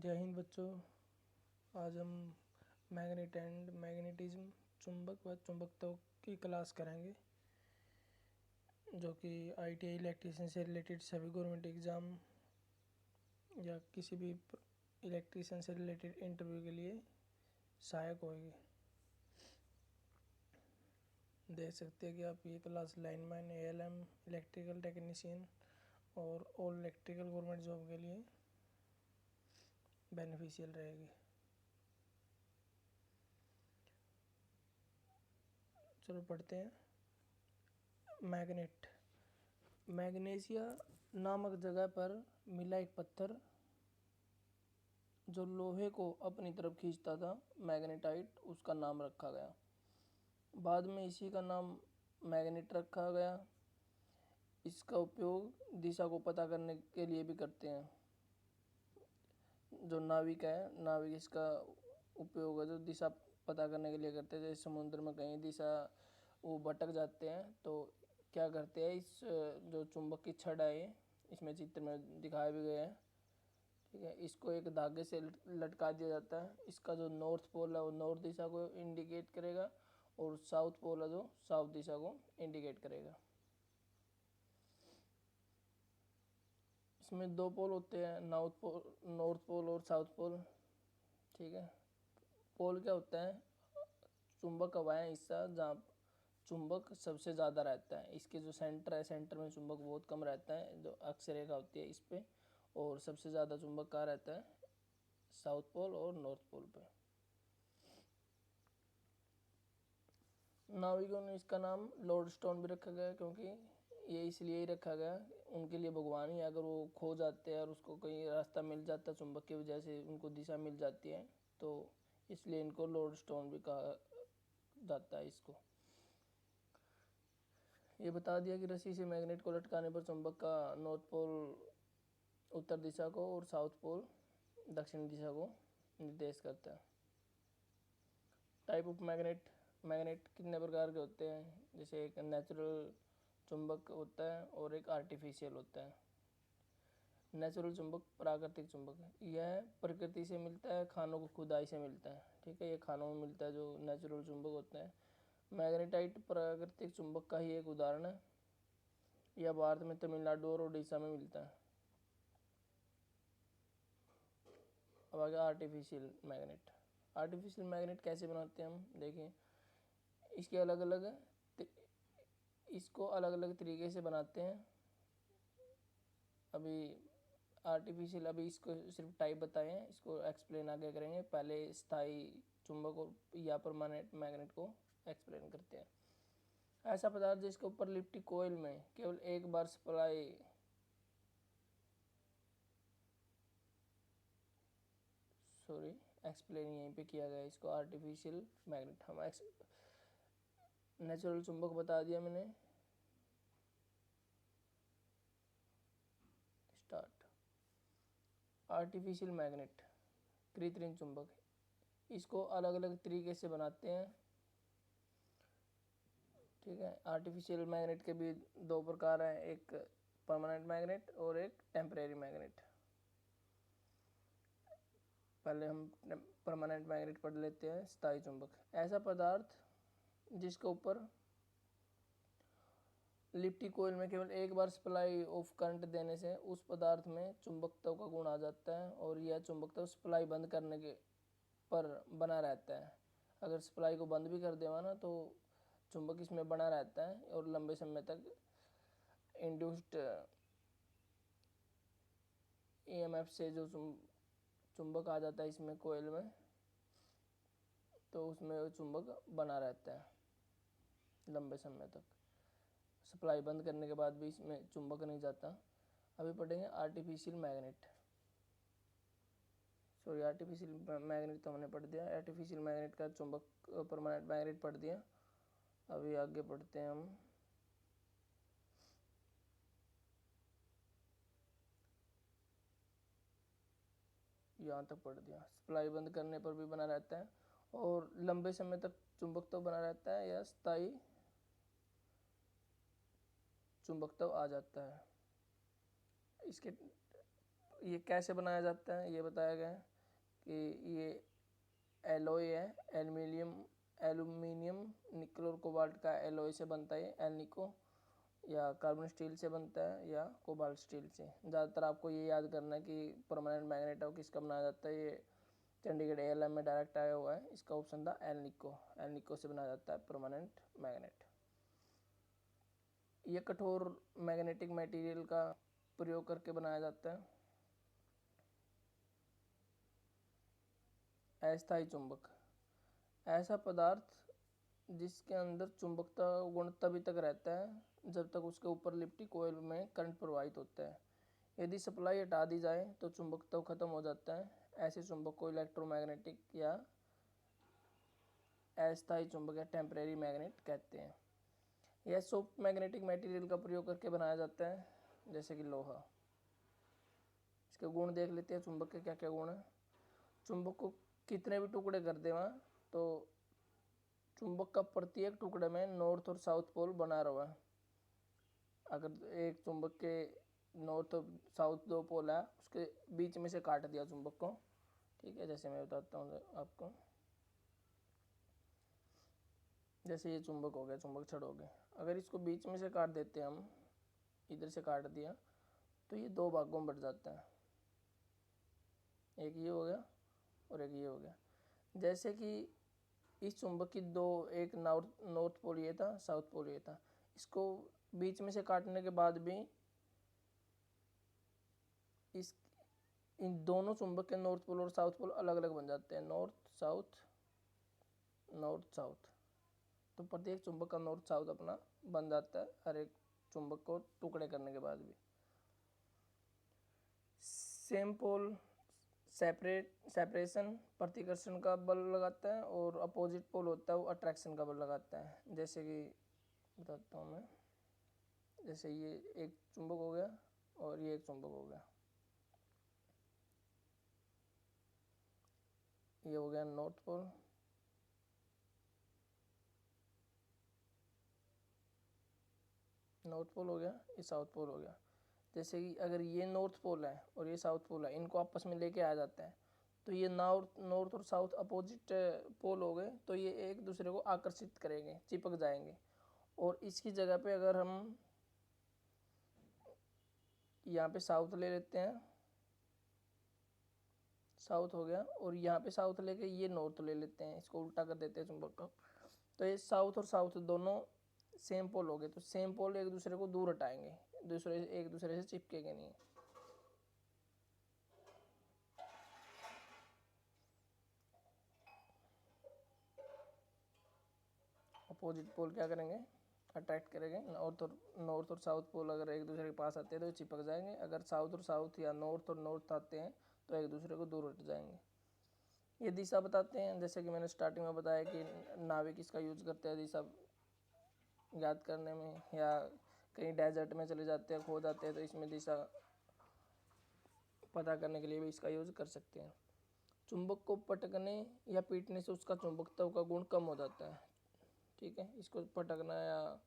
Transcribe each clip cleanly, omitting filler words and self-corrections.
जय हिंद बच्चों। आज हम मैग्नेट एंड मैग्नेटिज्म चुंबक व चुंबकत्व की क्लास करेंगे, जो कि ITI इलेक्ट्रीशियन से रिलेटेड सभी गवर्नमेंट एग्ज़ाम या किसी भी इलेक्ट्रीशियन से रिलेटेड इंटरव्यू के लिए सहायक होगी। देख सकते हैं कि आप ये class lineman, ALM, electrical technician और ऑल इलेक्ट्रिकल गवर्नमेंट जॉब के लिए बेनिफिशियल रहेगी। चलो पढ़ते हैं। मैग्नेट। मैग्नीशिया नामक जगह पर मिला एक पत्थर जो लोहे को अपनी तरफ खींचता था, मैग्नेटाइट उसका नाम रखा गया। बाद में इसी का नाम मैग्नेट रखा गया। इसका उपयोग दिशा को पता करने के लिए भी करते हैं। जो नाविक है, नाविक इसका उपयोग है जो दिशा पता करने के लिए करते हैं। जैसे समुद्र में कहीं दिशा वो भटक जाते हैं तो क्या करते हैं, इस जो चुंबक की छड़ है ये इसमें चित्र में दिखाया भी गया है, ठीक है। इसको एक धागे से लटका दिया जाता है। इसका जो नॉर्थ पोल है वो नॉर्थ दिशा को इंडिकेट करेगा और साउथ पोल है जो साउथ दिशा को इंडिकेट करेगा। इसमें दो पोल होते हैं, नॉर्थ पोल और साउथ पोल, ठीक है। पोल क्या होता है, चुंबक का वह हिस्सा जहाँ चुंबक सबसे ज़्यादा रहता है। इसके जो सेंटर है, सेंटर में चुंबक बहुत कम रहता है, जो अक्ष रेखा होती है इस पे। और सबसे ज़्यादा चुंबक कहाँ रहता है, साउथ पोल और नॉर्थ पोल पे। नाविकों ने इसका नाम लॉर्ड स्टोन भी रखा गया, क्योंकि ये इसलिए ही रखा गया, उनके लिए भगवान ही। अगर वो खो जाते हैं और उसको कहीं रास्ता मिल जाता है, चुंबक की वजह से उनको दिशा मिल जाती है, तो इसलिए इनको लॉर्ड स्टोन भी कहा जाता है इसको। ये बता दिया कि रस्सी से मैग्नेट को लटकाने पर चुंबक का नॉर्थ पोल उत्तर दिशा को और साउथ पोल दक्षिण दिशा को निर्देश करता है। Type of magnet. मैग्नेट कितने प्रकार के होते हैं, जैसे एक नेचुरल चुंबक होता है और एक आर्टिफिशियल होता है। नेचुरल चुंबक प्राकृतिक चुंबक, यह प्रकृति से मिलता है, खानों को खुदाई से मिलता है, ठीक है। ये खानों में मिलता है जो नेचुरल चुंबक होता है। मैग्नेटाइट प्राकृतिक चुंबक का ही एक उदाहरण है। यह भारत में तमिलनाडु और उड़ीसा में मिलता है। अब आ गया आर्टिफिशियल मैग्नेट। आर्टिफिशियल मैग्नेट कैसे बनाते हैं हम, देखिए। इसके इसको अलग अलग तरीके से बनाते हैं। अभी इसको सिर्फ टाइप बताए हैं, इसको एक्सप्लेन आगे करेंगे। पहले स्थायी चुंबक और या परमानेंट मैग्नेट को एक्सप्लेन करते हैं। ऐसा पदार्थ जिसके ऊपर लिपटी कोयल में केवल एक बार सप्लाई एक्सप्लेन यहीं पे किया गया इसको, आर्टिफिशियल मैग्नेट। हम नेचुरल चुंबक बता दिया मैंने। स्टार्ट। आर्टिफिशियल मैग्नेट, कृत्रिम चुंबक, इसको अलग अलग तरीके से बनाते हैं, ठीक है। आर्टिफिशियल मैग्नेट के भी दो प्रकार हैं, एक परमानेंट मैग्नेट और एक टेम्परेरी मैग्नेट। पहले हम परमानेंट मैग्नेट पढ़ लेते हैं। स्थायी चुंबक, ऐसा पदार्थ जिसके ऊपर लिपटी कोयल में केवल एक बार सप्लाई ऑफ करंट देने से उस पदार्थ में चुंबकत्व का गुण आ जाता है और यह चुंबकत्व सप्लाई बंद करने के पर बना रहता है। अगर सप्लाई को बंद भी कर देवा ना तो चुंबक इसमें बना रहता है और लंबे समय तक इंड्यूस्ड EMF से जो चुंबक आ जाता है इसमें कोयल में, तो उसमें चुंबक बना रहता है लंबे समय तक। सप्लाई बंद करने के बाद भी इसमें चुंबक नहीं जाता। अभी पढ़ेंगे आर्टिफिशियल मैग्नेट। आर्टिफिशियल मैग्नेट तो हमने पढ़ दिया। आर्टिफिशियल मैग्नेट का चुंबक परमानेंट मैग्नेट पढ़ दिया। अभी आगे पढ़ते हैं हम। यहाँ तक पढ़ दिया। सप्लाई बंद करने पर भी बना रहता है और लंबे समय तक चुंबक तो बना रहता है या स्थायी चुंबकत्व आ जाता है। इसके ये कैसे बनाया जाता है ये बताया गया है। कि ये एलॉय है, एल्यूमिनियम निकल और कोबाल्ट का एलॉय से बनता है एल निको, या कार्बन स्टील से बनता है या कोबाल्ट स्टील से। ज़्यादातर आपको ये याद करना है कि परमानेंट मैग्नेट है किसका बनाया जाता है, ये चंडीगढ़ एएलएम में डायरेक्ट आया हुआ है, इसका ऑप्शन था एल निको से बनाया जाता है परमानेंट मैग्नेट। ये कठोर मैग्नेटिक मटेरियल का प्रयोग करके बनाया जाता है। अस्थायी चुंबक, ऐसा पदार्थ जिसके अंदर चुंबकता गुण तभी तक रहता है जब तक उसके ऊपर लिपटी कोयल में करंट प्रवाहित होता है। यदि सप्लाई हटा दी जाए तो चुंबकत्व खत्म हो जाता है। ऐसे चुंबक को इलेक्ट्रोमैग्नेटिक या अस्थायी चुंबक या टेम्परेरी मैग्नेट कहते हैं। यह सॉफ्ट मैग्नेटिक मटेरियल का प्रयोग करके बनाया जाता है, जैसे कि लोहा। इसके गुण देख लेते हैं, चुंबक के क्या क्या गुण हैं। चुंबक को कितने भी टुकड़े कर दे वहाँ, तो चुंबक का प्रत्येक टुकड़े में नॉर्थ और साउथ पोल बना रहा है। अगर एक चुंबक के नॉर्थ और साउथ दो पोल है, उसके बीच में से काट दिया चुंबक को, ठीक है, जैसे मैं बताता हूँ आपको। जैसे ये चुंबक हो गया, चुंबक छड़ हो गए, अगर इसको बीच में से काट देते हैं हम, इधर से काट दिया, तो ये दो भागों में बढ़ जाता है। एक ये हो गया और एक ये हो गया। जैसे कि इस चुंबक की दो, एक नॉर्थ पोल ये था, साउथ पोल ये था, इसको बीच में से काटने के बाद भी इस इन दोनों चुंबक के नॉर्थ पोल और साउथ पोल अलग अलग बन जाते हैं, नॉर्थ साउथ। तो प्रत्येक चुंबक का नॉर्थ साउथ अपना बन जाता है हर एक चुंबक को टुकड़े करने के बाद भी। सेम पोल सेपरेशन प्रतिकर्षण का बल लगाता है, और अपोजिट पोल होता है वो अट्रैक्शन का बल लगाता है। जैसे कि बताता हूँ मैं, जैसे ये एक चुंबक हो गया और ये एक चुंबक हो गया, ये हो गया नॉर्थ पोल, हो गया, ये साउथ पोल हो गया। जैसे कि अगर ये नॉर्थ पोल है और ये साउथ पोल है, इनको आपस में लेके आ जाता है, तो ये नॉर्थ और साउथ अपोजिट पोल हो गए, तो ये एक दूसरे को आकर्षित करेंगे, चिपक जाएंगे। और इसकी जगह पे अगर हम यहाँ पे साउथ ले लेते हैं, साउथ हो गया, और यहाँ पे साउथ लेके ये नॉर्थ ले लेते हैं, इसको उल्टा कर देते हैं चुंबक को, तो ये साउथ और साउथ दोनों सेम पोल हो गए। तो सेम पोल एक दूसरे को दूर हटाएंगे, एक दूसरे से चिपकेंगे नहीं। अपोजिट पोल क्या करेंगे, अट्रैक्ट करेंगे। नॉर्थ और साउथ पोल अगर एक दूसरे के पास आते हैं तो चिपक जाएंगे, अगर साउथ और साउथ या नॉर्थ और नॉर्थ आते हैं तो एक दूसरे को दूर हट जाएंगे। ये दिशा बताते हैं, जैसे कि मैंने स्टार्टिंग में बताया कि नाविक इसका यूज करते हैं दिशा याद करने में, या कहीं डेजर्ट में चले जाते हैं, खो जाते हैं, तो इसमें दिशा पता करने के लिए भी इसका यूज कर सकते हैं। चुंबक को पटकने या पीटने से उसका चुंबकत्व का गुण कम हो जाता है, ठीक है। इसको पटकना या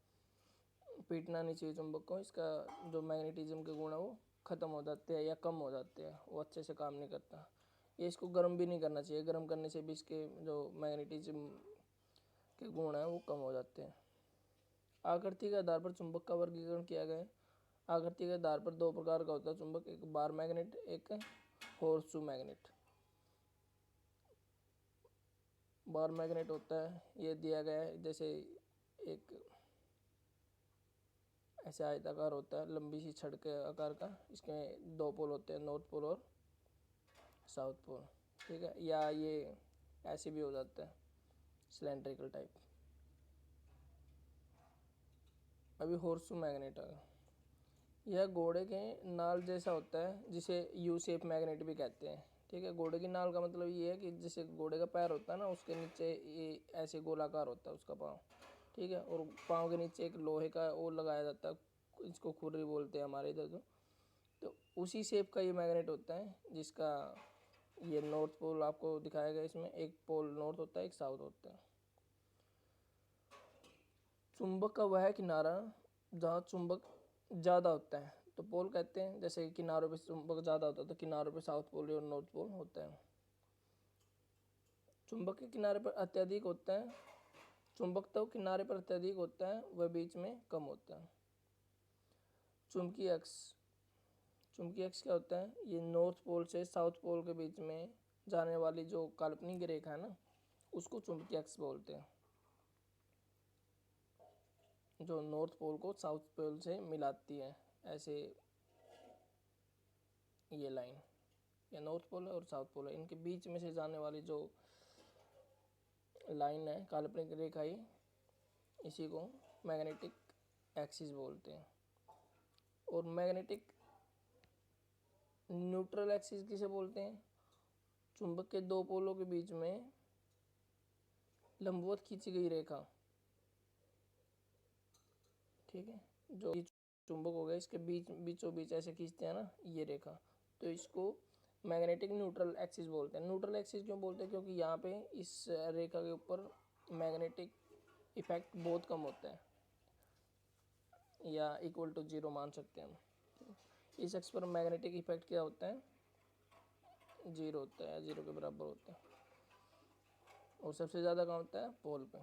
पीटना नहीं चाहिए चुंबक को, इसका जो मैग्नेटिज्म के गुण है वो ख़त्म हो जाते हैं या कम हो जाते हैं, वो अच्छे से काम नहीं करता। ये इसको गर्म भी नहीं करना चाहिए, गर्म करने से भी इसके जो मैग्नेटिज्म के गुण हैं वो कम हो जाते हैं। आकृति के आधार पर चुंबक का वर्गीकरण किया गया है। आकृति के आधार पर दो प्रकार का होता है चुंबक, एक बार मैग्नेट, एक हॉर्सशू मैग्नेट। बार मैग्नेट होता है, ये दिया गया है, जैसे एक ऐसे आयताकार होता है, लंबी सी छड़ के आकार का, इसके दो पोल होते हैं, नॉर्थ पोल और साउथ पोल, ठीक है। या ये ऐसे भी हो जाता है, सिलेंड्रिकल टाइप। अभी हॉर्सशू मैग्नेट है, यह घोड़े के नाल जैसा होता है, जिसे यू शेप मैग्नेट भी कहते हैं, ठीक है। घोड़े की नाल का मतलब ये है कि जैसे घोड़े का पैर होता है ना, उसके नीचे ये ऐसे गोलाकार होता है उसका पाँव, ठीक है, और पाँव के नीचे एक लोहे का वो लगाया जाता है, इसको खुर्री बोलते हैं हमारे इधर। तो उसी शेप का ये मैग्नेट होता है, जिसका ये नॉर्थ पोल आपको दिखाया गया, इसमें एक पोल नॉर्थ होता है, एक साउथ होता है। चुंबक का वह किनारा जहाँ चुंबक ज़्यादा होता है तो पोल कहते हैं, जैसे किनारों पे चुंबक ज़्यादा होता है तो किनारों पे साउथ पोल और नॉर्थ पोल होता है। चुंबक के किनारे पर अत्यधिक होता है, चुंबक तो किनारे पर अत्यधिक होता है, वह बीच में कम होता है। चुंबकीय अक्ष, चुंबकीय अक्ष क्या होता है? ये नॉर्थ पोल से साउथ पोल के बीच में जाने वाली जो काल्पनिक रेखा है ना, उसको चुंबकीय अक्ष बोलते हैं, जो नॉर्थ पोल को साउथ पोल से मिलाती है। ऐसे ये लाइन, ये नॉर्थ पोल है और साउथ पोल है, इनके बीच में से जाने वाली जो लाइन है, काल्पनिक रेखा, ही इसी को मैग्नेटिक एक्सिस बोलते हैं। और मैग्नेटिक न्यूट्रल एक्सिस किसे बोलते हैं? चुंबक के दो पोलों के बीच में लंबवत खींची गई रेखा, ठीक है, जो चुंबक हो गया इसके बीचों बीच ऐसे खींचते हैं ना ये रेखा, तो इसको मैग्नेटिक न्यूट्रल एक्सिस बोलते हैं। न्यूट्रल एक्सिस क्यों बोलते हैं? क्योंकि यहाँ पे इस रेखा के ऊपर मैग्नेटिक इफेक्ट बहुत कम होता है, या इक्वल टू जीरो मान सकते हैं हम। इस एक्स पर मैग्नेटिक इफेक्ट क्या होता है? जीरो होता है, जीरो के बराबर होता है। और सबसे ज़्यादा कहाँ होता है? पोल पे।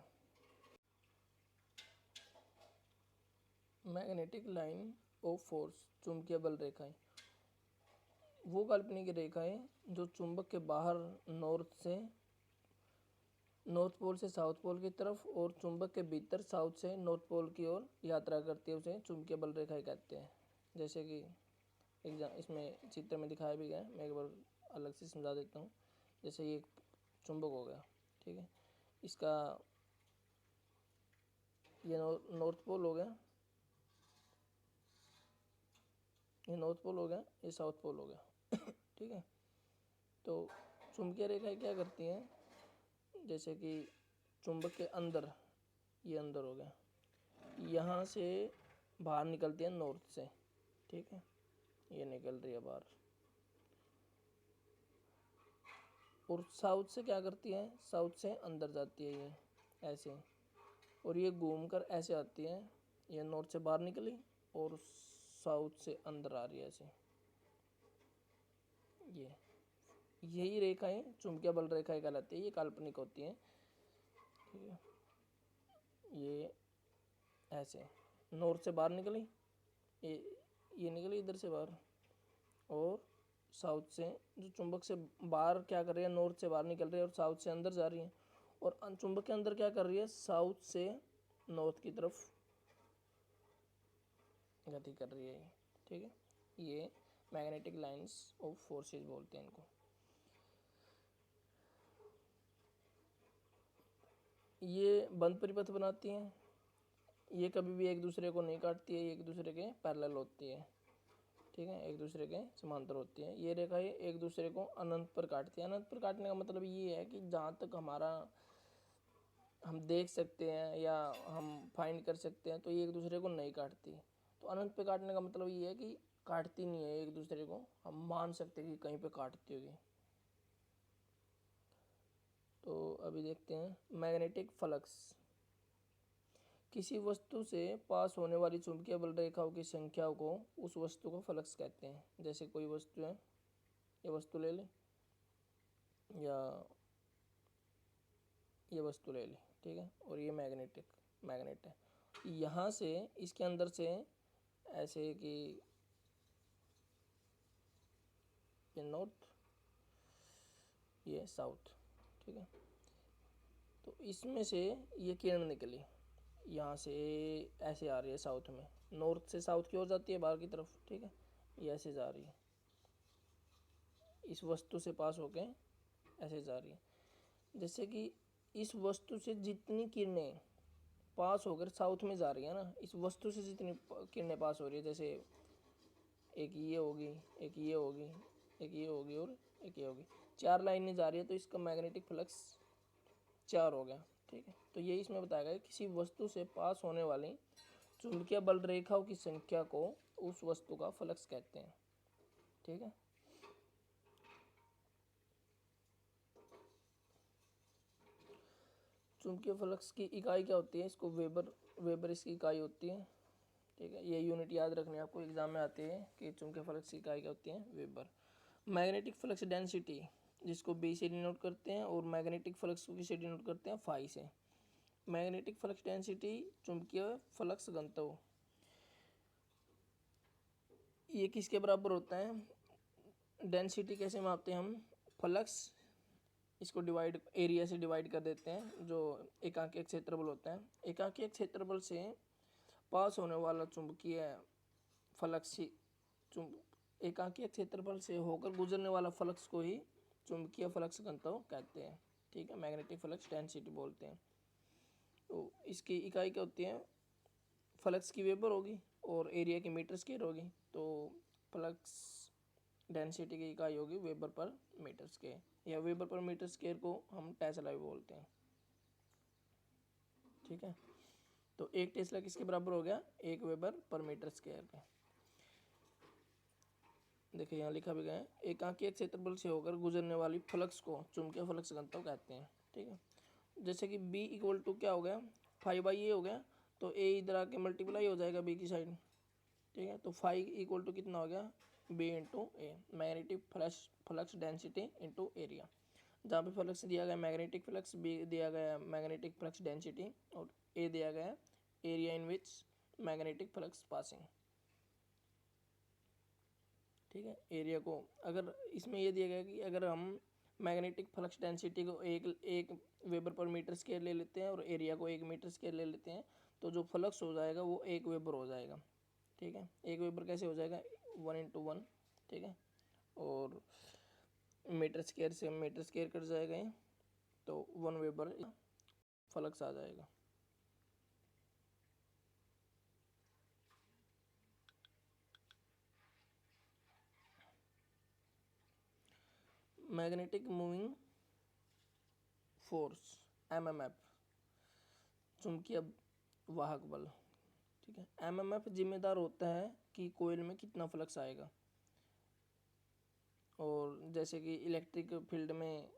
मैग्नेटिक लाइन ऑफ फोर्स, चुंबकीय बल रेखाएं, वो काल्पनिक रेखाएं जो चुंबक के बाहर नॉर्थ पोल से साउथ पोल की तरफ और चुंबक के भीतर साउथ से नॉर्थ पोल की ओर यात्रा करती है, उसे चुंबकीय बल रेखाएं कहते हैं। जैसे कि इसमें चित्र में दिखाया भी गया है, मैं एक बार अलग से समझा देता हूँ। जैसे ये चुंबक हो गया, ठीक है, इसका ये नॉर्थ पोल हो गया, ये नॉर्थ पोल हो गया, ये साउथ पोल हो गया ठीक है। तो चुंबकीय रेखाएं क्या करती हैं? जैसे कि चुंबक के अंदर, ये अंदर हो गया, यहाँ से बाहर निकलती है नॉर्थ से, ठीक है, ये निकल रही है बाहर। और साउथ से क्या करती है? साउथ से अंदर जाती है ये ऐसे, और ये घूमकर ऐसे आती है, ये नॉर्थ से बाहर निकली और साउथ से अंदर आ रही है ऐसे। ये यही रेखाएं चुंबकीय बल रेखाएं कहलाती है, ये काल्पनिक होती हैं, ठीक है। ये ऐसे नॉर्थ से बाहर निकली, ये निकली इधर से बाहर, और साउथ से जो चुंबक से बाहर क्या कर रही है? नॉर्थ से बाहर निकल रही है और साउथ से अंदर जा रही है। और चुंबक के अंदर क्या कर रही है? साउथ से नॉर्थ की तरफ गति कर रही है, ठीक है। ये मैग्नेटिक लाइंस ऑफ फोर्सेस बोलते हैं इनको। ये बंद परिपथ बनाती हैं, ये कभी भी एक दूसरे को नहीं काटती है, ये एक दूसरे के पैरेलल होती है, ठीक है, एक दूसरे के समांतर होती है। ये रेखाएं एक दूसरे को अनंत पर काटती है। अनंत पर काटने का मतलब ये है कि जहाँ तक हम देख सकते हैं या हम फाइंड कर सकते हैं, तो ये एक दूसरे को नहीं काटती। तो अनंत पे काटने का मतलब ये है कि काटती नहीं है एक दूसरे को, हम मान सकते हैं कि कहीं पे काटती होगी। तो अभी देखते हैं मैग्नेटिक फ्लक्स। किसी वस्तु से पास होने वाली चुंबकीय बल रेखाओं की संख्या को उस वस्तु को फ्लक्स कहते हैं। जैसे कोई वस्तु है, ये वस्तु ले ले, या ये वस्तु ले ली, ठीक है, और ये मैग्नेट है। यहाँ से इसके अंदर से ऐसे कि ये नॉर्थ, ये साउथ, ठीक है। तो इसमें से ये किरण निकली, यहाँ से ऐसे आ रही है साउथ में, नॉर्थ से साउथ की ओर जाती है बाहर की तरफ, ठीक है, ये ऐसे जा रही है, इस वस्तु से पास होके ऐसे जा रही है। जैसे कि इस वस्तु से जितनी किरणें पास होकर साउथ में जा रही है ना, इस वस्तु से जितनी किरणें पास हो रही है, जैसे एक ये होगी, एक ये होगी, एक ये होगी और एक ये होगी, 4 लाइनें जा रही है, तो इसका मैग्नेटिक फ्लक्स 4 हो गया, ठीक है। तो ये इसमें बताया गया किसी वस्तु से पास होने वाली चुंबकीय बल रेखाओं की संख्या को उस वस्तु का फ्लक्स कहते हैं, ठीक है। चुंबकीय फ्लक्स की इकाई क्या होती है? इसको वेबर इसकी इकाई होती है, ठीक है। ये यूनिट याद रखनी है आपको, एग्जाम में आती है कि चुंबकीय फ्लक्स की इकाई क्या होती है? वेबर। मैग्नेटिक फ्लक्स डेंसिटी, जिसको बी से डिनोट करते हैं, और मैग्नेटिक फ्लक्स को किसे डिनोट करते हैं, फाई से। मैग्नेटिक फ्लक्स डेंसिटी, चुंबकीय फ्लक्स घनत्व, ये किसके बराबर होता है? डेंसिटी कैसे मापते हैं हम? फ्लक्स, इसको डिवाइड, एरिया से डिवाइड कर देते हैं, जो एकांकीय क्षेत्रफल होता है। एकांकीय क्षेत्रफल से पास होने वाला चुंबकीय फ्लक्स ही एकांकीय क्षेत्रफल से होकर गुजरने वाला फ्लक्स को ही चुंबकीय फ्लक्स घनत्व कहते हैं। ठीक है, मैग्नेटिक फ्लक्स डेंसिटी बोलते हैं। तो इसकी इकाई क्या होती है? फ्लक्स की वेबर होगी और एरिया की मीटर स्क्वायर होगी। तो फ्लक्स डेंसिटी की इकाई होगी वेबर पर मीटर स्क्वायर, या वेबर पर मीटर स्क्वायर को हम टेस्ला भी बोलते हैं। ठीक है, तो एक टेस्ला किसके बराबर हो गया? एक वेबर पर मीटर स्क्वायर के। देखिए यहाँ लिखा भी गया है, एकांकीय क्षेत्रफल से होकर गुजरने वाली फ्लक्स को चुंबकीय फ्लक्स घनत्व कहते हैं। ठीक है, जैसे कि B इक्वल टू क्या हो गया? 5/A हो गया, तो A इधर आके मल्टीप्लाई हो जाएगा B की साइड। ठीक है, तो 5 इक्वल टू कितना हो गया? B into A, magnetic flux density into area. जहाँ पे फ्लक्स दिया गया मैग्नेटिक फ्लक्स, B दिया गया मैग्नेटिक फ्लक्स डेंसिटी, और A दिया गया area in which magnetic flux passing. ठीक है, एरिया को अगर इसमें ये दिया गया कि अगर हम मैग्नेटिक फ्लक्स डेंसिटी को एक वेबर पर मीटर स्क्वायर ले लेते हैं और एरिया को 1 मीटर स्क्वायर ले लेते हैं, तो जो फ्लक्स हो जाएगा वो 1 वेबर हो जाएगा। ठीक है, 1 वेबर कैसे हो जाएगा? 1 × 1। ठीक है, और मीटर स्क्वायर से मीटर स्क्वायर कट जाएगा ये, तो 1 वेबर फ्लक्स आ जाएगा। मैग्नेटिक मूविंग फोर्स, MMF, चुंबकीय वाहक बल। ठीक है, MMF जिम्मेदार होता है कि कोयल में कितना फ्लक्स आएगा। और जैसे कि इलेक्ट्रिक फील्ड में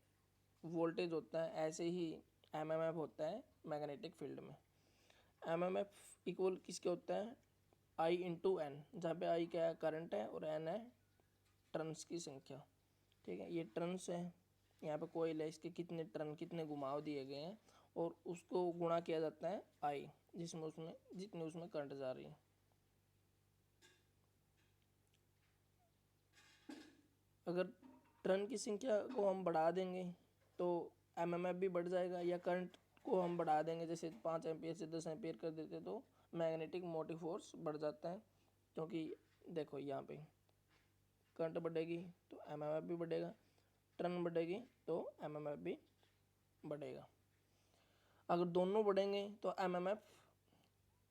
वोल्टेज होता है, ऐसे ही MMF होता है मैग्नेटिक फील्ड में। MMF इक्वल किसके होता है? I इंटू एन, जहाँ पे I क्या है? करंट है, और N है टर्न्स की संख्या। ठीक है, ये टर्न्स है, यहाँ पे कोयल है, इसके कितने टर्न, कितने घुमाव दिए गए हैं, और उसको गुणा किया जाता है I, जिसमें जितनी उसमें करंट जा रही है। अगर टर्न की संख्या को हम बढ़ा देंगे तो MMF भी बढ़ जाएगा, या करंट को हम बढ़ा देंगे, जैसे 5 एम्पियर से 10 एम्पियर कर देते, तो मैग्नेटिक मोटिव फोर्स बढ़ जाता है। क्योंकि देखो यहाँ पे करंट बढ़ेगी तो MMF भी बढ़ेगा, टर्न बढ़ेगी तो MMF भी बढ़ेगा। अगर दोनों बढ़ेंगे तो MMF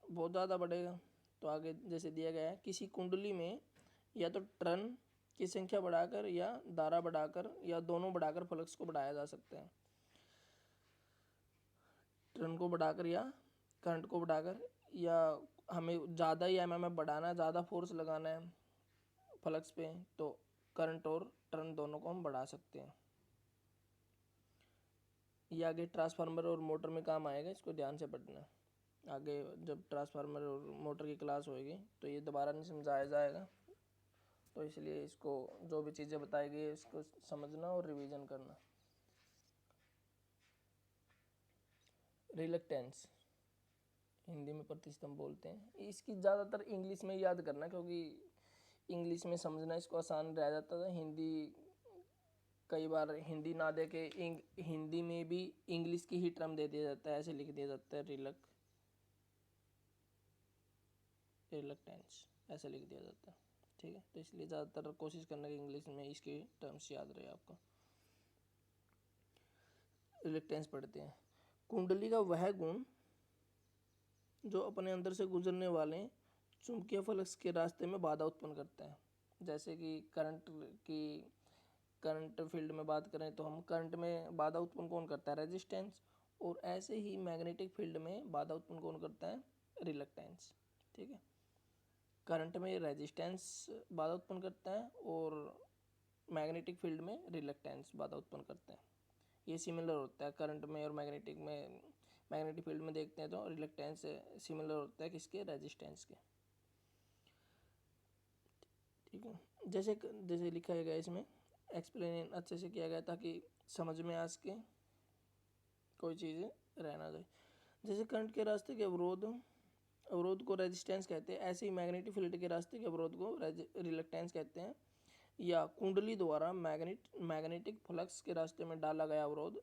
बहुत ज़्यादा बढ़ेगा। तो आगे जैसे दिया गया है, किसी कुंडली में या तो टर्न की संख्या बढ़ाकर, या धारा बढ़ाकर, या दोनों बढ़ाकर फ्लक्स को बढ़ाया जा सकता है। टर्न को बढ़ाकर या करंट को बढ़ाकर, या हमें ज़्यादा ही MMF बढ़ाना है, ज़्यादा फोर्स लगाना है फ्लक्स पे, तो करंट और टर्न दोनों को हम बढ़ा सकते हैं। ये आगे ट्रांसफार्मर और मोटर में काम आएगा, इसको ध्यान से पढ़ना। आगे जब ट्रांसफार्मर और मोटर की क्लास होएगी तो ये दोबारा नहीं समझाया जाएगा, तो इसलिए इसको जो भी चीज़ें बताई गई है इसको समझना और रिवीजन करना। रिलक्टेंस, हिंदी में प्रतिस्तंभ बोलते हैं। इसकी ज़्यादातर इंग्लिश में याद करना, क्योंकि इंग्लिश में समझना इसको आसान रह जाता था। हिंदी कई बार हिंदी ना दे के हिंदी में भी इंग्लिश की ही टर्म दे दिया जाता है, ऐसे लिख दिया जाता है रिलक्टेंस, ऐसे लिख दिया जाता है। ठीक है, तो इसलिए ज़्यादातर कोशिश करना कि इंग्लिश में इसके टर्म्स याद रहे आपको। रिलक्टेंस पढ़ते हैं। कुंडली का वह गुण जो अपने अंदर से गुजरने वाले चुंबकीय फ्लक्स के रास्ते में बाधा उत्पन्न करता है। जैसे कि करंट फील्ड में बात करें तो हम करंट में बाधा उत्पन्न कौन करता है? रेजिस्टेंस। और ऐसे ही मैग्नेटिक फील्ड में बाधा उत्पन्न कौन करता है? रिलक्टेंस। ठीक है, करंट में रेजिस्टेंस बाधा उत्पन्न करता है, और मैग्नेटिक फील्ड में रिलक्टेंस बाधा उत्पन्न करता है। ये सिमिलर होता है करंट में और मैग्नेटिक फील्ड में देखते हैं तो रिलक्टेंस सिमिलर होता है किसके? रेजिस्टेंस के। ठीक है, जैसे जैसे लिखा गया इसमें, एक्सप्लेन अच्छे से किया गया ताकि समझ में आ सके, कोई चीज़ रह ना जाए। जैसे करंट के रास्ते के अवरोध को रेजिस्टेंस कहते हैं, ऐसे ही मैग्नेटिक फील्ड के रास्ते के अवरोध को रिलक्टेंस कहते हैं। या कुंडली द्वारा मैग्नेटिक फ्लक्स के रास्ते में डाला गया अवरोध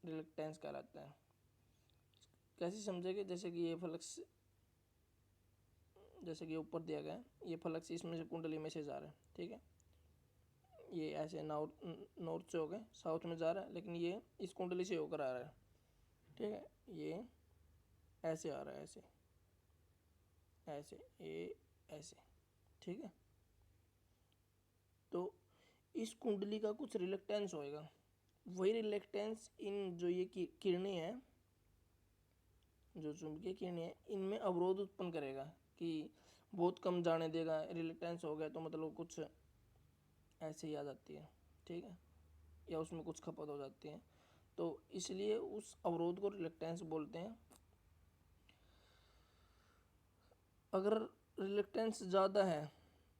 रिलक्टेंस कहलाता है। कैसे समझेंगे? जैसे कि ये फ्लक्स, जैसे कि ऊपर दिया गया है, ये फ्लक्स इसमें से कुंडली में से जा रहा है, ठीक है, ये ऐसे नॉर्थ से होकर साउथ में जा रहा है, लेकिन ये इस कुंडली से होकर आ रहा है, ठीक है, ये ऐसे आ रहा है, ऐसे ऐसे, ये ऐसे, ठीक है। तो इस कुंडली का कुछ रिलक्टेंस होएगा, वही रिलक्टेंस इन जो ये किरणें हैं, जो चुंबकीय किरणें हैं, इनमें अवरोध उत्पन्न करेगा कि बहुत कम जाने देगा। रिलक्टेंस हो गया तो मतलब कुछ ऐसे ही आ जाती है, ठीक है, या उसमें कुछ खपत हो जाती है, तो इसलिए उस अवरोध को रिलक्टेंस बोलते हैं। अगर रिलक्टेंस ज़्यादा है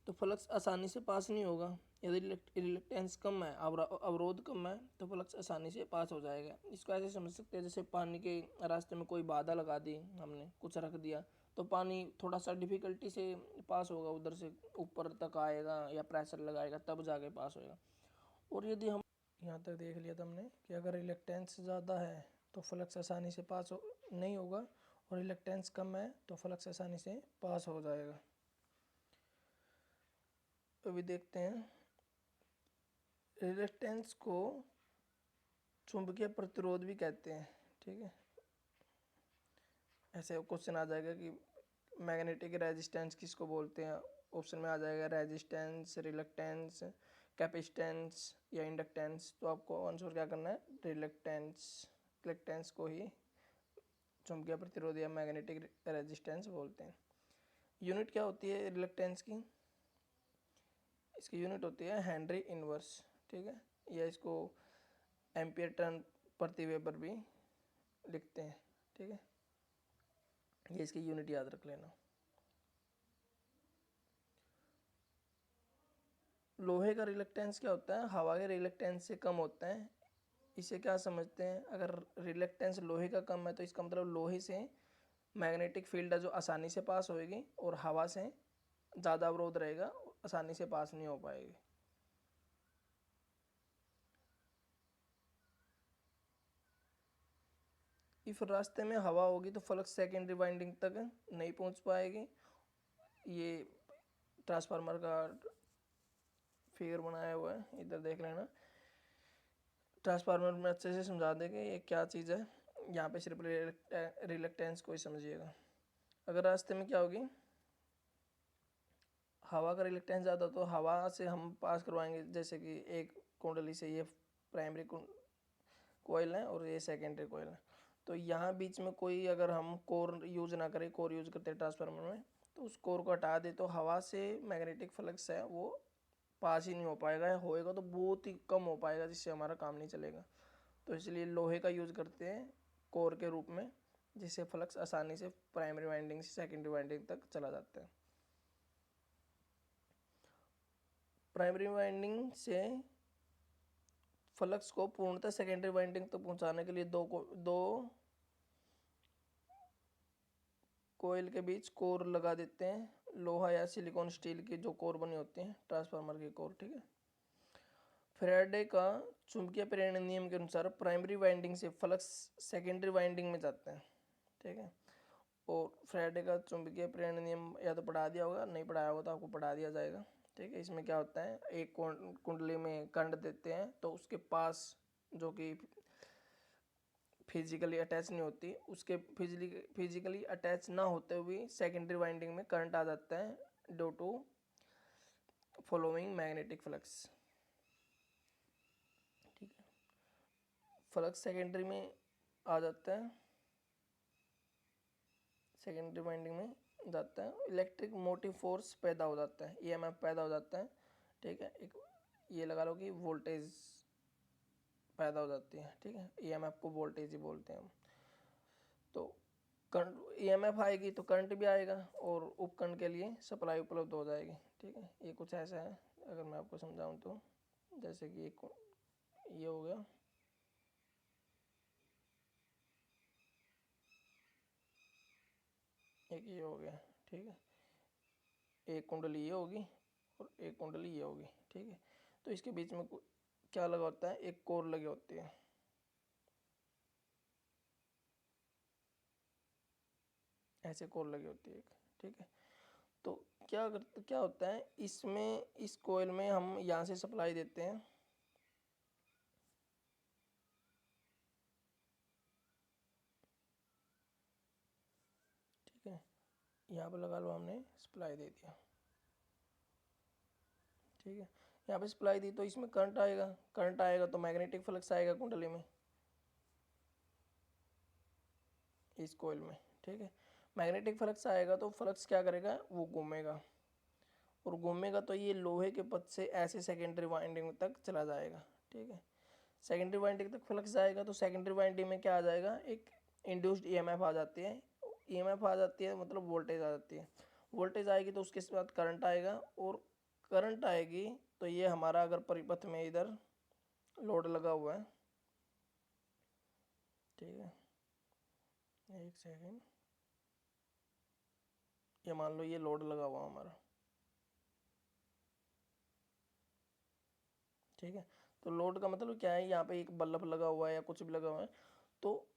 तो फ्लक्स आसानी से पास नहीं होगा। यदि रिलक्टेंस कम है, अवरोध कम है, तो फ्लक्स आसानी से पास हो जाएगा। इसको ऐसे समझ सकते हैं, जैसे पानी के रास्ते में कोई बाधा लगा दी हमने, कुछ रख दिया, तो पानी थोड़ा सा डिफ़िकल्टी से पास होगा, उधर से ऊपर तक आएगा या प्रेशर लगाएगा तब जाके पास होएगा। और यदि हम यहाँ तक देख लिया था हमने कि अगर रिलक्टेंस ज़्यादा है तो फ्लक्स आसानी से पास नहीं होगा, और रिलक्टेंस कम है तो फ्लक्स आसानी से पास हो जाएगा। अभी देखते हैं रिलक्टेंस को चुंबकीय प्रतिरोध भी कहते हैं, ठीक है। ऐसे क्वेश्चन आ जाएगा कि मैग्नेटिक रेजिस्टेंस किसको बोलते हैं, ऑप्शन में आ जाएगा रेजिस्टेंस, रिलक्टेंस, कैपेसिटेंस या इंडक्टेंस। तो आपको आंसर क्या करना है? रिलक्टेंस को ही चुंबकीय प्रतिरोध या मैग्नेटिक रेजिस्टेंस बोलते हैं। यूनिट क्या होती है रिलक्टेंस की? इसकी यूनिट होती है हेनरी इनवर्स, ठीक है, या इसको एम्पियर टर्न प्रति वेबर भी लिखते हैं, ठीक है, ये इसकी यूनिट याद रख लेना। लोहे का रिलक्टेंस क्या होता है? हवा के रिलक्टेंस से कम होता है। इसे क्या समझते हैं? अगर रिलक्टेंस लोहे का कम है तो इसका मतलब लोहे से मैग्नेटिक फील्ड है जो आसानी से पास होएगी, और हवा से ज़्यादा अवरोध रहेगा, आसानी से पास नहीं हो पाएगी। इस रास्ते में हवा होगी तो फ्लक्स सेकेंडरी वाइंडिंग तक नहीं पहुंच पाएगी। ये ट्रांसफार्मर का फिगर बनाया हुआ है, इधर देख लेना। ट्रांसफार्मर में अच्छे से समझा देंगे ये क्या चीज़ है, यहाँ पे सिर्फ रिलक्टेंस को ही समझिएगा। अगर रास्ते में क्या होगी, हवा का रिलक्टेंस ज़्यादा, तो हवा से हम पास करवाएंगे, जैसे कि एक कुंडली से ये प्राइमरी कोयल है और ये सेकेंडरी कोयल है, तो यहाँ बीच में कोई अगर हम कोर यूज ना करें, कोर यूज करते हैं ट्रांसफार्मर में, तो उस कोर को हटा दे तो हवा से मैग्नेटिक फ्लक्स है वो पास ही नहीं हो पाएगा, या होएगा तो बहुत ही कम हो पाएगा, जिससे हमारा काम नहीं चलेगा। तो इसलिए लोहे का यूज़ करते हैं कोर के रूप में, जिससे फ्लक्स आसानी से प्राइमरी वाइंडिंग से सेकेंडरी वाइंडिंग तक चला जाता है। प्राइमरी वाइंडिंग से फ्लक्स को पूर्णतः सेकेंडरी वाइंडिंग तक पहुंचाने के लिए दो कोयल के बीच कोर लगा देते हैं, लोहा या सिलिकॉन स्टील की जो कोर बनी होती हैं ट्रांसफार्मर की कोर, ठीक है। फैराडे का चुंबकीय प्रेरण नियम के अनुसार प्राइमरी वाइंडिंग से फ्लक्स सेकेंडरी वाइंडिंग में जाते हैं, ठीक है। और फैराडे का चुंबकीय प्रेरण नियम या तो पढ़ा दिया होगा, नहीं पढ़ाया होगा तो आपको पढ़ा दिया जाएगा, ठीक है। इसमें क्या होता है, एक कुंडली में करंट देते हैं तो उसके पास जो कि फिजिकली अटैच नहीं होती, उसके फिजिकली अटैच ना होते हुए सेकेंडरी वाइंडिंग में करंट आ जाता है due to following magnetic flux, ठीक है। फ्लक्स सेकेंडरी में आ जाता है, सेकेंडरी वाइंडिंग में जाता है, इलेक्ट्रिक मोटिव फोर्स पैदा हो जाता है, ईएमएफ पैदा हो जाता है, ठीक है। एक ये लगा लो कि वोल्टेज पैदा हो जाती है, ठीक है, ईएमएफ को वोल्टेज ही बोलते हैं हम। तो करंट ईएमएफ आएगी तो करंट भी आएगा और उपकरण के लिए सप्लाई उपलब्ध हो जाएगी, ठीक है। ये कुछ ऐसा है, अगर मैं आपको समझाऊं तो जैसे कि एक ये हो गया, एक ये हो गया, ठीक है। एक कुंडली ये होगी और एक कुंडली ये होगी, ठीक है। तो इसके बीच में क्या लगा होता है, एक कोर लगी होती है, ऐसे कोर लगी होती है एक, ठीक है। तो क्या होता है इसमें, इस कोयल में हम यहाँ से सप्लाई देते हैं, ठीक है। यहाँ पे लगा लो हमने सप्लाई दे दिया, ठीक है। यहाँ पे सप्लाई दी तो इसमें करंट आएगा, करंट आएगा तो मैग्नेटिक फ्लक्स आएगा कुंडली में, इस कोयल में, ठीक है। मैग्नेटिक फ्लक्स आएगा तो फ्लक्स क्या करेगा, वो घूमेगा, और घूमेगा तो ये लोहे के पथ से ऐसे सेकेंडरी वाइंडिंग तक चला जाएगा, ठीक है। सेकेंडरी वाइंडिंग तक फ्लक्स जाएगा तो सेकेंडरी वाइंडिंग में क्या आ जाएगा, एक इंड्यूस्ड ईएमएफ आ जाती है, ईएमएफ आ जाती है मतलब वोल्टेज आ जाती है। वोल्टेज आएगी तो उसके साथ करंट आएगा, और करंट आएगी तो ये हमारा अगर परिपथ में इधर लोड लगा हुआ है, ठीक है, एक सेकेंड, ये मान लो ये लोड लगा हुआ हमारा, ठीक है। तो लोड का मतलब क्या है, यहाँ पे एक बल्ब लगा हुआ है या कुछ भी लगा हुआ है, तो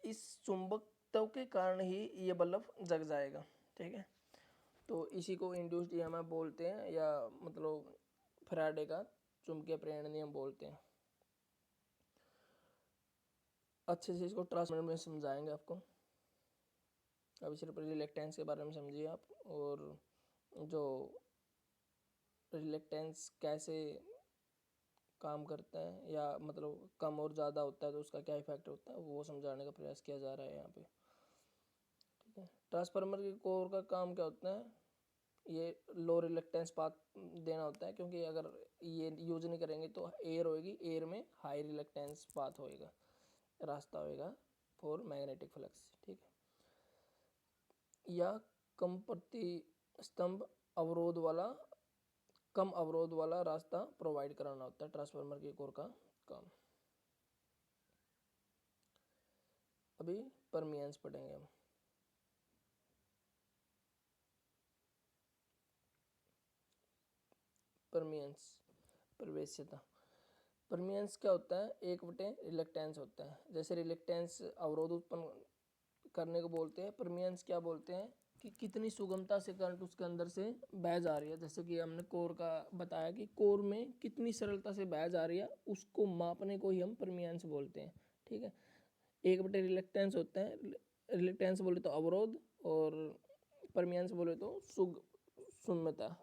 इस चुंबकत्व के कारण ही ये बल्ब जग जाएगा, ठीक है। तो इसी को इंड्यूस्ड ईएमएफ बोलते हैं, या मतलब फैराडे का चुंबकीय प्रेरण नियम बोलते हैं। अच्छे से इसको ट्रांसमिटर में समझाएंगे आपको, अभी सिर्फ रिलेक्टेंस के बारे में समझिए आप, और जो रिलेक्टेंस कैसे काम करता है, या मतलब कम और ज़्यादा होता है तो उसका क्या इफेक्ट होता है, वो समझाने का प्रयास किया जा रहा है यहाँ पे, ठीक है। ट्रांसफार्मर के कोर का काम क्या होता है, ये लो रिलेक्टेंस पाथ देना होता है, क्योंकि अगर ये यूज नहीं करेंगे तो एयर होएगी, एयर में हाई रिलेक्टेंस पाथ होएगा, रास्ता होएगा फॉर मैग्नेटिक फ्लक्स, ठीक है। या कम प्रति स्तंभ अवरोध वाला, कम अवरोध वाला रास्ता प्रोवाइड कराना होता है ट्रांसफार्मर के कोर का काम। अभी परमियंस पढ़ेंगे हम। परमियंस, प्रवेश्यता। परमियंस क्या होता है, एक बटे रिलेक्टेंस होता है। जैसे रिलेक्टेंस अवरोध उत्पन्न करने को बोलते हैं, परमियंस क्या बोलते हैं कि कितनी सुगमता से करंट उसके अंदर से बह जा रही है। जैसे कि हमने कोर का बताया कि कोर में कितनी सरलता से बह जा रही है, उसको मापने को ही हम परमियंस बोलते हैं, ठीक है। एक बटे रिलेक्टेंस होता है, रिलेक्टेंस बोले तो अवरोध, और परमियंस बोले तो सुगमता।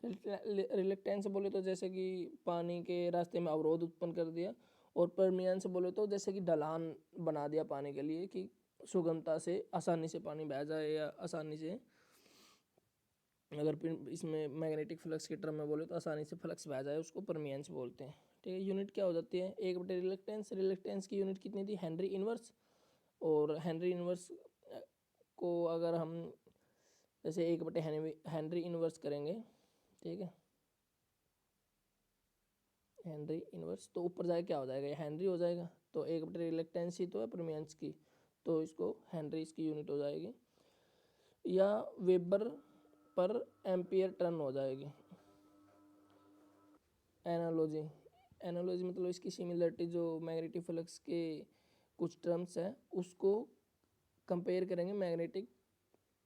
रिलेक्टेंस बोले तो जैसे कि पानी के रास्ते में अवरोध उत्पन्न कर दिया, और परमियंस बोले तो जैसे कि ढलान बना दिया पानी के लिए, कि सुगमता से आसानी से पानी बह जाए, या आसानी से, अगर इसमें मैग्नेटिक फ्लक्स के टर्म में बोले तो आसानी से फ्लक्स बह जाए, उसको परमियंस बोलते हैं, ठीक है। यूनिट क्या हो जाती है, एक बटे रिलेक्टेंस। रिलेक्टेंस की यूनिट कितनी थी, हेनरी इनवर्स। और हेनरी इनवर्स को अगर हम जैसे एक बटे हेनरी इनवर्स करेंगे, ठीक है, हेनरी इनवर्स, तो ऊपर जाए क्या हो जाएगा, ये हेनरी हो जाएगा। तो एक बटे रिलेक्टेंस ही तो है परमियंस की, तो इसको हेनरी इसकी यूनिट हो जाएगी, या वेबर पर एम्पियर टर्न हो जाएगी। एनालॉजी, एनालॉजी मतलब इसकी सिमिलरिटी, जो मैग्नेटिक फ्लक्स के कुछ टर्म्स हैं उसको कंपेयर करेंगे मैग्नेटिक,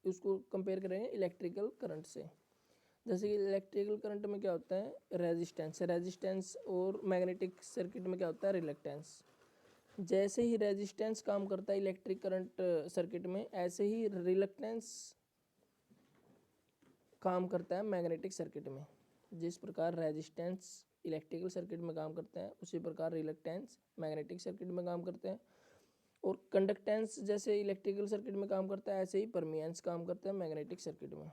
उसको कंपेयर करेंगे इलेक्ट्रिकल करंट से। जैसे कि इलेक्ट्रिकल करंट में क्या होता है, रेजिस्टेंस, रेजिस्टेंस, और मैग्नेटिक सर्किट में क्या होता है, रिलेक्टेंस। जैसे ही रेजिस्टेंस काम करता है इलेक्ट्रिक करंट सर्किट में, ऐसे ही रिलेक्टेंस काम करता है मैग्नेटिक सर्किट में। जिस प्रकार रेजिस्टेंस इलेक्ट्रिकल सर्किट में काम करते हैं, उसी प्रकार रिलेक्टेंस मैग्नेटिक सर्किट में काम करते हैं। और कंडक्टेंस जैसे इलेक्ट्रिकल सर्किट में काम करता है, ऐसे ही परमियंस काम करता है मैग्नेटिक सर्किट में,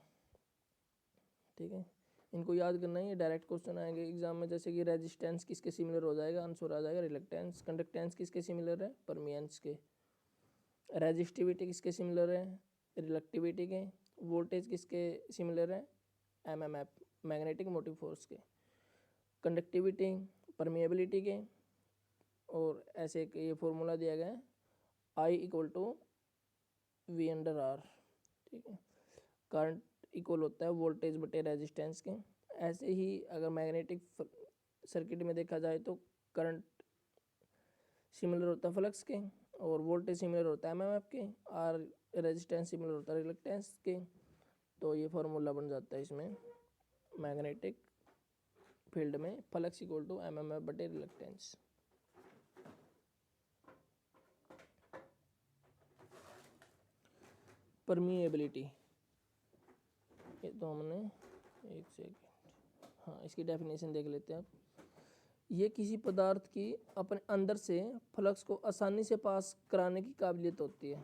ठीक है। इनको याद करना है, ये डायरेक्ट क्वेश्चन आएंगे एग्जाम में। जैसे कि रेजिस्टेंस किसके सिमिलर हो जाएगा, आंसर आ जाएगा रिलेक्टेंस। कंडक्टेंस किसके सिमिलर है, परमियंस के। रेजिस्टिविटी किसके सिमिलर है, रिलेक्टिविटी के। वोल्टेज किसके सिमिलर है, एमएमएफ, मैग्नेटिक मोटिव फोर्स के। कंडक्टिविटी, परमिएबिलिटी के, और ऐसे एक ये फॉर्मूला दिया गया है I equal to V under R, ठीक है। करंट इक्वल होता है वोल्टेज बटे रेजिस्टेंस के। ऐसे ही अगर मैग्नेटिक सर्किट में देखा जाए तो करंट सिमिलर होता है फ्लक्स के, और वोल्टेज सिमिलर होता है एमएमएफ के, और रेजिस्टेंस सिमिलर होता है रिलक्टेंस के। तो ये फार्मूला बन जाता है इसमें मैग्नेटिक फील्ड में फ्लक्स इक्वल टू एमएमएफ बटे रिलक्टेंस। परमिएबिलिटी, ये तो हमने एक सेकेंड, हाँ इसकी डेफिनेशन देख लेते हैं अब। ये किसी पदार्थ की अपने अंदर से फ्लक्स को आसानी से पास कराने की काबिलियत होती है,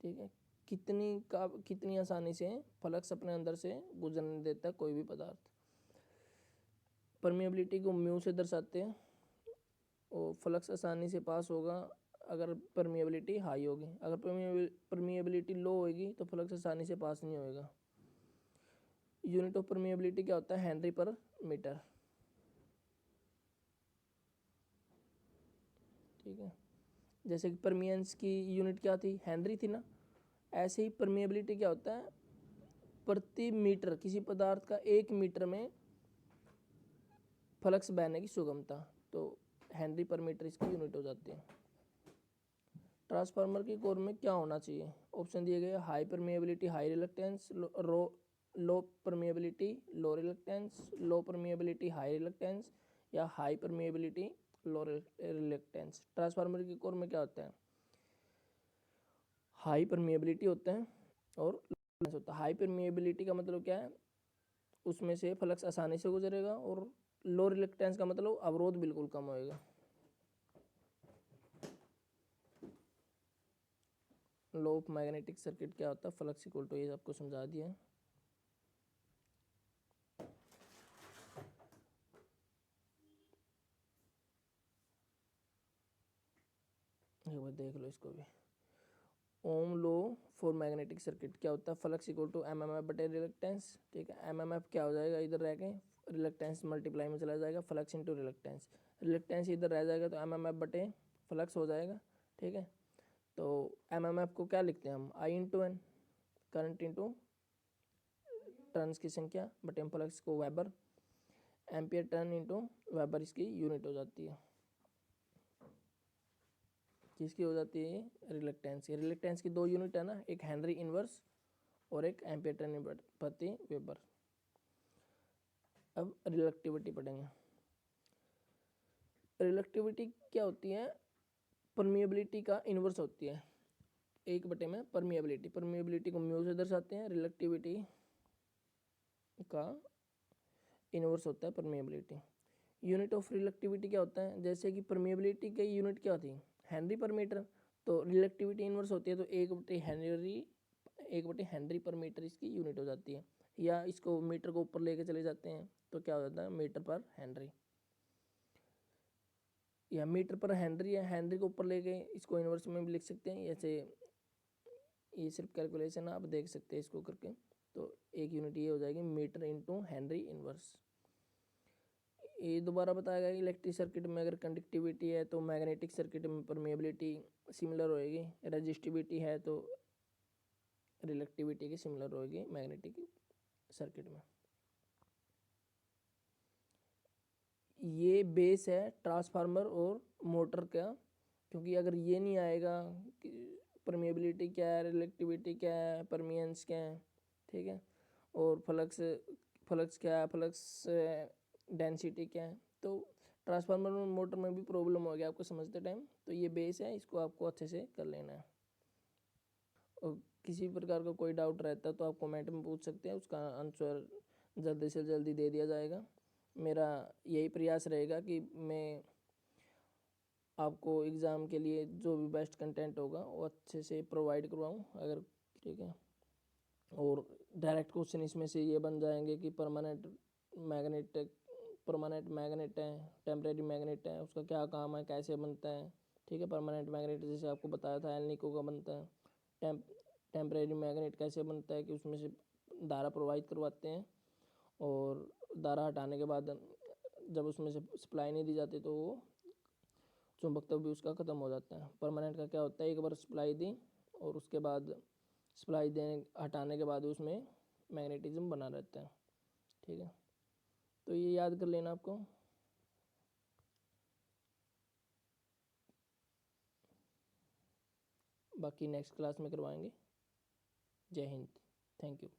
ठीक है। कितनी आसानी से फ्लक्स अपने अंदर से गुजरने देता है कोई भी पदार्थ। परमिएबिलिटी को म्यू से दर्शाते हैं, और फ्लक्स आसानी से पास होगा अगर परमिएबिलिटी हाई होगी। अगर परमिएबिलिटी लो होगी तो फ्लक्स आसानी से पास नहीं होएगा। यूनिट ऑफ परमिएबिलिटी क्या होता है? हेनरी पर मीटर, ठीक है। जैसे कि परमियंस की यूनिट क्या थी? हेनरी थी ना। ऐसे ही परमिएबिलिटी क्या होता है? प्रति मीटर, किसी पदार्थ का 1 मीटर में फ्लक्स बहने की सुगमता, तो हेनरी पर मीटर इसकी यूनिट हो जाती है। ट्रांसफार्मर की कोर में क्या होना चाहिए? ऑप्शन दिए गए हाई परमिएबिलिटी हाई रिलक्टेंस, लो परमिएबिलिटी लो रिलक्टेंस, लो परमिएबिलिटी हाई रिलक्टेंस, या हाई परमिएबिलिटी लो रिलक्टेंस। ट्रांसफार्मर की कोर में क्या होता है? हाई परमिएबिलिटी होता है और रिलक्टेंस होता है। हाई परमिएबिलिटी का मतलब क्या है? उसमें से फ्लक्स आसानी से गुजरेगा, और लो रिलक्टेंस का मतलब अवरोध बिल्कुल कम होएगा। लो ऑफ मैग्नेटिक सर्किट क्या होता है? फ्लक्स इक्वल टू, ये आपको समझा दिया है। एक बार देख लो इसको भी। ओम लो फॉर मैग्नेटिक सर्किट क्या होता है? फ्लक्स इक्वल टू एमएमएफ बटे रिलक्टेंस, ठीक है। एमएमएफ क्या हो जाएगा? इधर रह के रिलक्टेंस मल्टीप्लाई में चला जाएगा, फ्लक्स इंटू रिलक्टेंस। रिलक्टेंस इधर रह जाएगा तो एमएमएफ बटे फ्लक्स हो जाएगा, ठीक है। तो एमएमएफ को क्या लिखते हैं हम? I into N, current into turns की संख्या, बटे फ्लक्स को weber, ampere turn into weber इसकी यूनिट हो जाती है। किसकी हो जाती है? रिलक्टेंस की। रिलक्टेंस की 2 यूनिट है ना, एक हेनरी इनवर्स और एक एम्पियर टर्न प्रति वेबर। अब रिलक्टिविटी पढ़ेंगे। रिलक्टिविटी क्या होती है? परमिएबिलिटी का इनवर्स होती है 1 बटे में परमिएबिलिटी। परमिएबिलिटी को म्यू से दर्शाते हैं, रिलक्टिविटी का इनवर्स होता है परमिएबिलिटी। यूनिट ऑफ रिलक्टिविटी क्या होता है? जैसे कि परमिएबिलिटी की यूनिट क्या थी? हेनरी पर मीटर, तो रिलक्टिविटी इनवर्स होती है तो 1 बटे हेनरी पर मीटर इसकी यूनिट हो जाती है। या इसको मीटर को ऊपर लेके चले जाते हैं तो क्या हो जाता है? मीटर पर हेनरी, या मीटर पर हेनरी, या हेनरी को ऊपर लेके इसको इनवर्स में भी लिख सकते हैं। ऐसे ये सिर्फ कैलकुलेशन आप देख सकते हैं इसको करके। तो एक यूनिट ये हो जाएगी मीटर इंटू हेनरी इनवर्स। ये दोबारा बताया गया इलेक्ट्रिक सर्किट में अगर कंडक्टिविटी है तो मैग्नेटिक सर्किट में परमिएबिलिटी सिमिलर होएगी, रेजिस्टिविटी है तो रिलक्टिविटी की सिमिलर होएगी मैग्नेटिक सर्किट में। ये बेस है ट्रांसफार्मर और मोटर का, क्योंकि अगर ये नहीं आएगा कि परमिएबिलिटी क्या है, रिलक्टिविटी क्या है, परमियंस क्या है, ठीक है, और फ्लक्स क्या है, फ्लक्स डेंसिटी क्या है, तो ट्रांसफार्मर और मोटर में भी प्रॉब्लम हो गया आपको समझते टाइम। तो ये बेस है, इसको आपको अच्छे से कर लेना है। और किसी प्रकार का कोई डाउट रहता है तो आप कमेंट में पूछ सकते हैं, उसका आंसर जल्दी से जल्दी दे दिया जाएगा। मेरा यही प्रयास रहेगा कि मैं आपको एग्ज़ाम के लिए जो भी बेस्ट कंटेंट होगा वो अच्छे से प्रोवाइड करवाऊँ, अगर ठीक है। और डायरेक्ट क्वेश्चन इसमें से ये बन जाएंगे कि परमानेंट मैग्नेट है, टेम्परेरी मैग्नेट है, उसका क्या काम है, कैसे बनता है, ठीक है। परमानेंट मैग्नेट जैसे आपको बताया था एल्निको का बनता है। टेम्परेरी मैग्नेट कैसे बनता है कि उसमें से धारा प्रवाहित करवाते हैं और धारा हटाने के बाद जब उसमें से सप्लाई नहीं दी जाती तो वो चुंबकत्व भी उसका ख़त्म हो जाता है। परमानेंट का क्या होता है, एक बार सप्लाई दी और उसके बाद सप्लाई देने हटाने के बाद उसमें मैग्नेटिज्म बना रहता है। ठीक है, तो ये याद कर लेना आपको। बाकी नेक्स्ट क्लास में करवाएंगे। जय हिंद, थैंक यू।